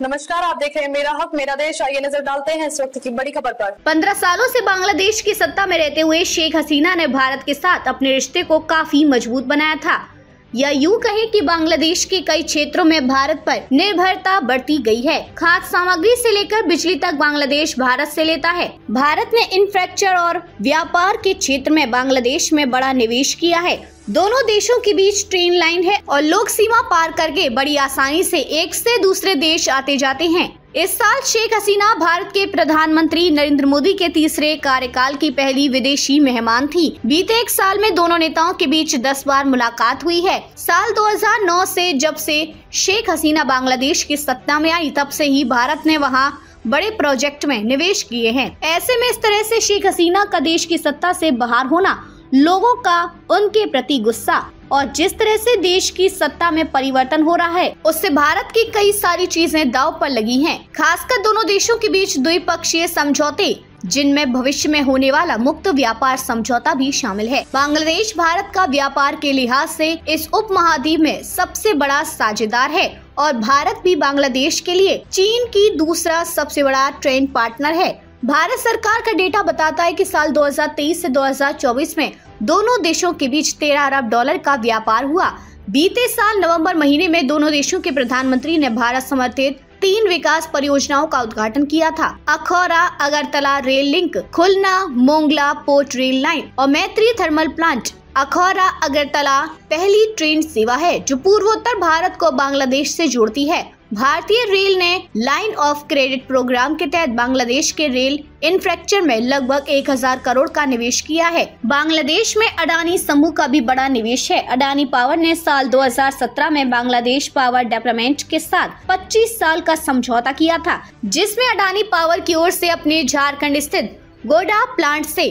नमस्कार, आप देख रहे हैं मेरा हक मेरा देश। आइए नजर डालते हैं इस वक्त की बड़ी खबर पर। 15 सालों से बांग्लादेश की सत्ता में रहते हुए शेख हसीना ने भारत के साथ अपने रिश्ते को काफी मजबूत बनाया था। या यूं कहें कि बांग्लादेश के कई क्षेत्रों में भारत पर निर्भरता बढ़ती गई है। खाद्य सामग्री से लेकर बिजली तक बांग्लादेश भारत से लेता है। भारत ने इंफ्रास्ट्रक्चर और व्यापार के क्षेत्र में बांग्लादेश में बड़ा निवेश किया है। दोनों देशों के बीच ट्रेन लाइन है और लोग सीमा पार करके बड़ी आसानी से एक से दूसरे देश आते जाते हैं। इस साल शेख हसीना भारत के प्रधानमंत्री नरेंद्र मोदी के तीसरे कार्यकाल की पहली विदेशी मेहमान थी। बीते एक साल में दोनों नेताओं के बीच 10 बार मुलाकात हुई है। साल 2009 से जब से शेख हसीना बांग्लादेश की सत्ता में आई, तब से ही भारत ने वहां बड़े प्रोजेक्ट में निवेश किए हैं। ऐसे में इस तरह से शेख हसीना का देश की सत्ता से बाहर होना लोगों का उनके प्रति गुस्सा और जिस तरह से देश की सत्ता में परिवर्तन हो रहा है, उससे भारत की कई सारी चीजें दांव पर लगी हैं। खासकर दोनों देशों के बीच द्विपक्षीय समझौते, जिनमें भविष्य में होने वाला मुक्त व्यापार समझौता भी शामिल है। बांग्लादेश भारत का व्यापार के लिहाज से इस उपमहाद्वीप में सबसे बड़ा साझेदार है और भारत भी बांग्लादेश के लिए चीन की दूसरा सबसे बड़ा ट्रेड पार्टनर है। भारत सरकार का डेटा बताता है कि साल 2023 से 2024 में दोनों देशों के बीच 13 अरब डॉलर का व्यापार हुआ। बीते साल नवंबर महीने में दोनों देशों के प्रधानमंत्री ने भारत समर्थित 3 विकास परियोजनाओं का उद्घाटन किया था। अखौरा अगरतला रेल लिंक, खुलना मोंगला पोर्ट रेल लाइन और मैत्री थर्मल प्लांट। अखौरा अगरतला पहली ट्रेन सेवा है जो पूर्वोत्तर भारत को बांग्लादेश से जोड़ती है। भारतीय रेल ने लाइन ऑफ क्रेडिट प्रोग्राम के तहत बांग्लादेश के रेल इंफ्रास्ट्रक्चर में लगभग 1000 करोड़ का निवेश किया है। बांग्लादेश में अडानी समूह का भी बड़ा निवेश है। अडानी पावर ने साल 2017 में बांग्लादेश पावर डेवलपमेंट के साथ 25 साल का समझौता किया था, जिसमें अडानी पावर की ओर से अपने झारखंड स्थित गोडा प्लांट से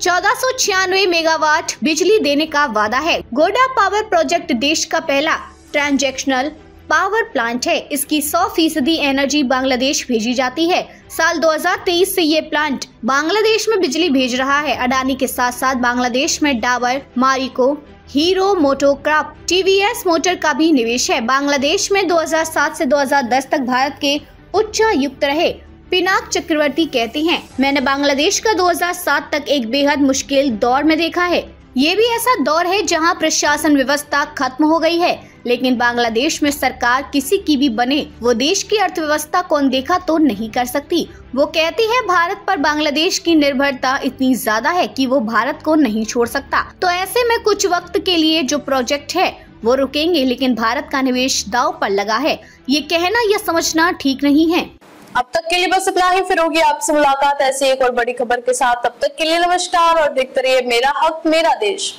1496 मेगावाट बिजली देने का वादा है। गोडा पावर प्रोजेक्ट देश का पहला ट्रांजैक्शनल पावर प्लांट है। इसकी 100% एनर्जी बांग्लादेश भेजी जाती है। साल 2023 से ये प्लांट बांग्लादेश में बिजली भेज रहा है। अडानी के साथ साथ बांग्लादेश में Dabur, Marico, hero MotoCorp, TVS motor का भी निवेश है। बांग्लादेश में 2007 से 2010 तक भारत के उच्चायुक्त रहे पिनाक चक्रवर्ती कहते हैं, मैंने बांग्लादेश का 2007 तक एक बेहद मुश्किल दौर में देखा है। ये भी ऐसा दौर है जहां प्रशासन व्यवस्था खत्म हो गई है, लेकिन बांग्लादेश में सरकार किसी की भी बने, वो देश की अर्थव्यवस्था को अनदेखा तो नहीं कर सकती। वो कहती है भारत पर बांग्लादेश की निर्भरता इतनी ज्यादा है कि वो भारत को नहीं छोड़ सकता। तो ऐसे में कुछ वक्त के लिए जो प्रोजेक्ट है वो रुकेंगे, लेकिन भारत का निवेश दांव पर लगा है। ये कहना या समझना ठीक नहीं है। अब तक के लिए बस इतना ही। फिर होगी आपसे मुलाकात ऐसी एक और बड़ी खबर के साथ। तब तक के लिए नमस्कार और देखते रहिए मेरा हक मेरा देश।